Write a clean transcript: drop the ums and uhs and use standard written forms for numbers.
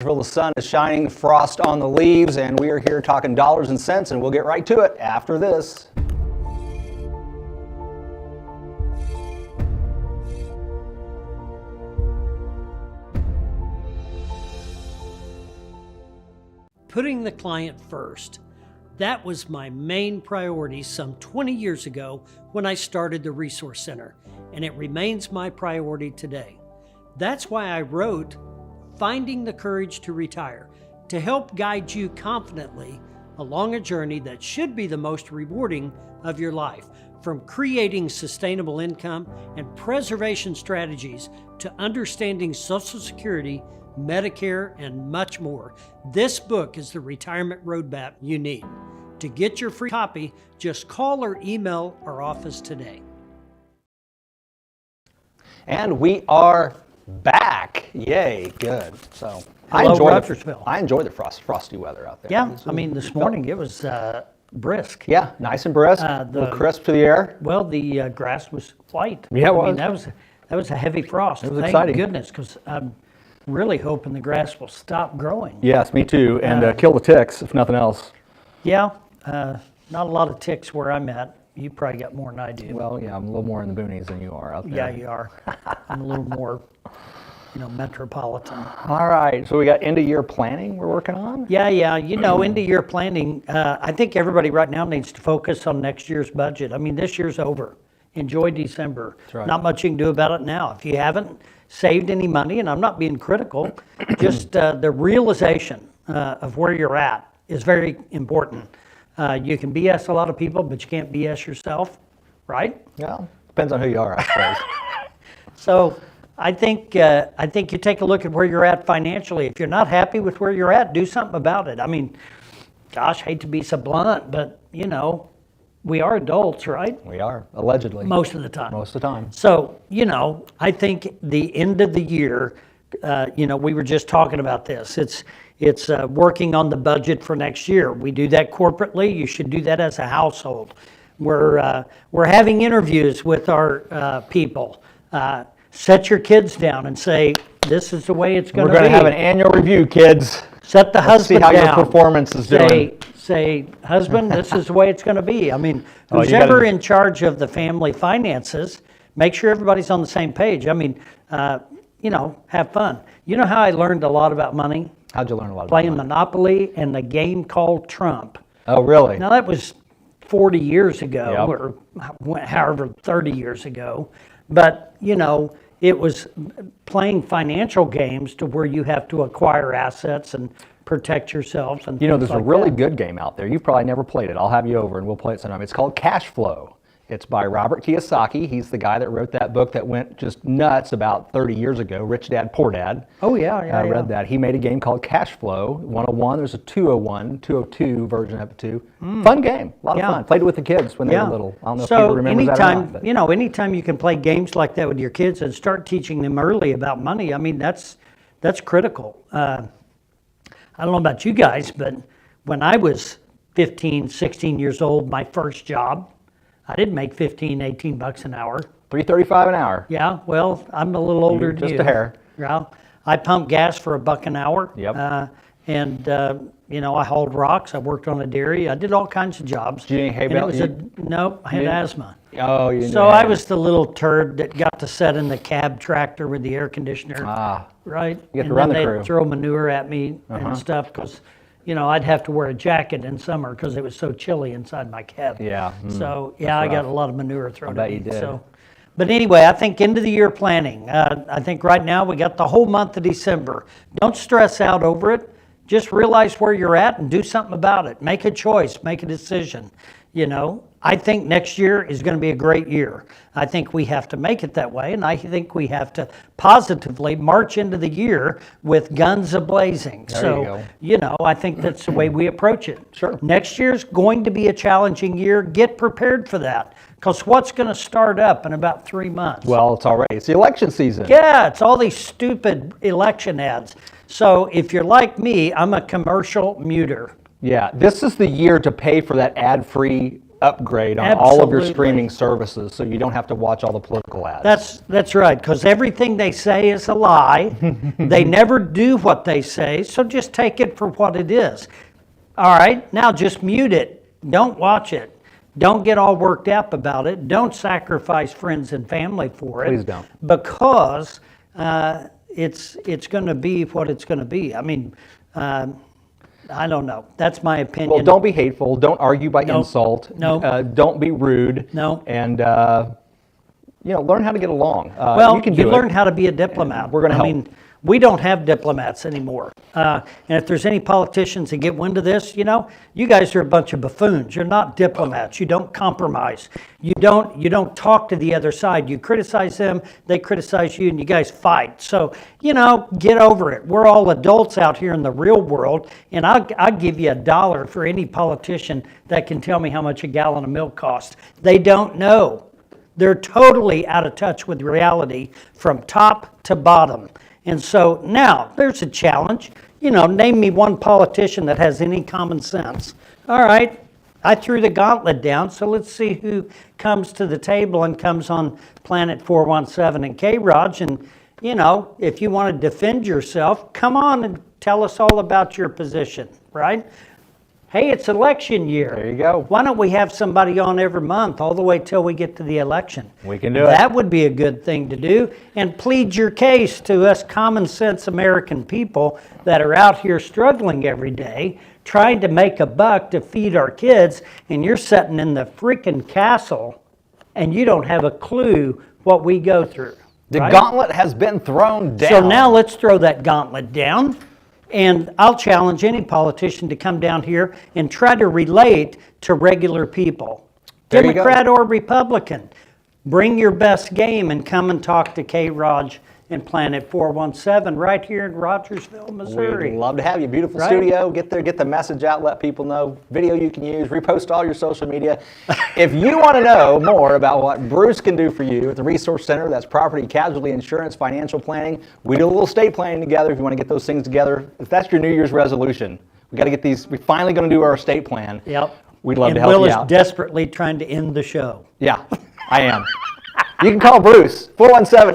The sun is shining, frost on the leaves, and we are here talking dollars and cents, and we'll get right to it after this. Putting the client first. That was my main priority some 20 years ago when I started the Resource Center, and it remains my priority today. That's why I wrote Finding the Courage to Retire, to help guide you confidently along a journey that should be the most rewarding of your life, from creating sustainable income and preservation strategies to understanding Social Security, Medicare, and much more. This book is the retirement roadmap you need. To get your free copy, just call or email our office today. And we are back. Yay, good. So I enjoy the frosty weather out there. Yeah, I mean, this morning it was brisk. Yeah, nice and brisk. A little crisp to the air. Well, the grass was white. Yeah, it was. I mean, that was a heavy frost. It was exciting. Thank goodness, because I'm really hoping the grass will stop growing. Yes, me too, and kill the ticks, if nothing else. Yeah, not a lot of ticks where I'm at. You probably got more than I do. Well, yeah, I'm a little more in the boonies than you are out there. Yeah, you are. I'm a little more, metropolitan. All right, so we got end of year planning we're working on? Yeah, end of year planning. I think everybody right now needs to focus on next year's budget. I mean, this year's over. Enjoy December. That's right. Not much you can do about it now. If you haven't saved any money, and I'm not being critical, just the realization of where you're at is very important. You can BS a lot of people, but you can't BS yourself, right? Yeah, depends on who you are, I suppose. So I think you take a look at where you're at financially. If you're not happy with where you're at, do something about it. I mean, gosh, hate to be so blunt, but we are adults, right? We are, allegedly. Most of the time. Most of the time. So, I think the end of the year, we were just talking about this. It's working on the budget for next year. We do that corporately. You should do that as a household. We're having interviews with our people. Set your kids down and say, this is the way it's going to be. We're going to have an annual review, kids. Set the husband down. See how your performance is doing. Say, husband, this is the way it's going to be. I mean, who's ever in charge of the family finances, make sure everybody's on the same page. I mean, have fun. You know how I learned a lot about money? How'd you learn a lot about Playing money? Monopoly and the game called Trump. Oh, really? Now, that was 40 years ago, Yep. or however, 30 years ago. But, it was playing financial games to where you have to acquire assets and protect yourselves. And there's a really good game out there. You probably never played it. I'll have you over and we'll play it sometime. It's called Cash Flow. It's by Robert Kiyosaki. He's the guy that wrote that book that went just nuts about 30 years ago, Rich Dad, Poor Dad. Oh, yeah. I read that. He made a game called Cash Flow 101. There's a 201, 202 version of it too. Fun game. A lot of fun. Played it with the kids when they were little. I don't know if people remember that or not. But. Anytime you can play games like that with your kids and start teaching them early about money, I mean, that's critical. I don't know about you guys, but when I was 15, 16 years old, my first job, I didn't make 15, 18 bucks an hour. $3.35 an hour. Yeah, well, I'm a little older than you. Just a hair. Yeah, I pumped gas for $1 an hour. Yep. I hauled rocks. I worked on a dairy. I did all kinds of jobs. Did you eat hay bale? Nope, I had asthma. Oh, you didn't. So I was the little turd that got to sit in the cab tractor with the air conditioner. Right. You get to run the crew. They'd throw manure at me and stuff because. I'd have to wear a jacket in summer because it was so chilly inside my cab. Yeah. So, I got a lot of manure thrown at me. I bet you did. So, but anyway, I think end of the year planning. I think right now we got the whole month of December. Don't stress out over it. Just realize where you're at and do something about it. Make a choice. Make a decision. I think next year is going to be a great year. I think we have to make it that way, and I think we have to positively march into the year with guns a-blazing. There you go. I think that's the way we approach it. Sure. Next year's going to be a challenging year. Get prepared for that, because what's going to start up in about 3 months? Well, it's the election season. Yeah, it's all these stupid election ads. So if you're like me, I'm a commercial muter. Yeah, this is the year to pay for that ad-free upgrade on all of your Absolutely. streaming services so you don't have to watch all the political ads. That's right, because everything they say is a lie. They never do what they say, so just take it for what it is. All right, now just mute it. Don't watch it. Don't get all worked up about it. Don't sacrifice friends and family for it. Please don't. Because it's going to be what it's going to be. I mean, I don't know. That's my opinion. Well, don't be hateful. Don't argue by Nope. insult. Nope. Don't be rude. No. And learn how to get along. Well, you can you do learn it. how to be a diplomat. We're gonna I help. mean, we don't have diplomats anymore. And if there's any politicians that get wind of this, you guys are a bunch of buffoons. You're not diplomats. You don't compromise. You don't talk to the other side. You criticize them, they criticize you, and you guys fight. So, get over it. We're all adults out here in the real world, and I'll give you $1 for any politician that can tell me how much a gallon of milk costs. They don't know. They're totally out of touch with reality from top to bottom. And so now there's a challenge. Name me one politician that has any common sense. All right, I threw the gauntlet down, so let's see who comes to the table and comes on Planet 417 and K-ROG. And, if you want to defend yourself, come on and tell us all about your position, right? Hey, it's election year. There you go. Why don't we have somebody on every month all the way till we get to the election? We can do it. That would be a good thing to do. And plead your case to us common sense American people that are out here struggling every day, trying to make a buck to feed our kids, and you're sitting in the freaking castle and you don't have a clue what we go through. The right? gauntlet has been thrown down. So now let's throw that gauntlet down. And I'll challenge any politician to come down here and try to relate to regular people, There you go. Democrat or Republican. Bring your best game and come and talk to K-ROG and Planet 417 right here in Rogersville, Missouri. We'd love to have you. Beautiful Right? studio. Get there, get the message out, let people know. Video you can use, repost all your social media. If you want to know more about what Bruce can do for you at the Resource Center, that's property, casualty insurance, financial planning. We do a little estate planning together if you want to get those things together. If that's your New Year's resolution, we got to get these. We're finally going to do our estate plan. Yep. We'd love and to help Will you is out. desperately trying to end the show. Yeah, I am. You can call Bruce, 417.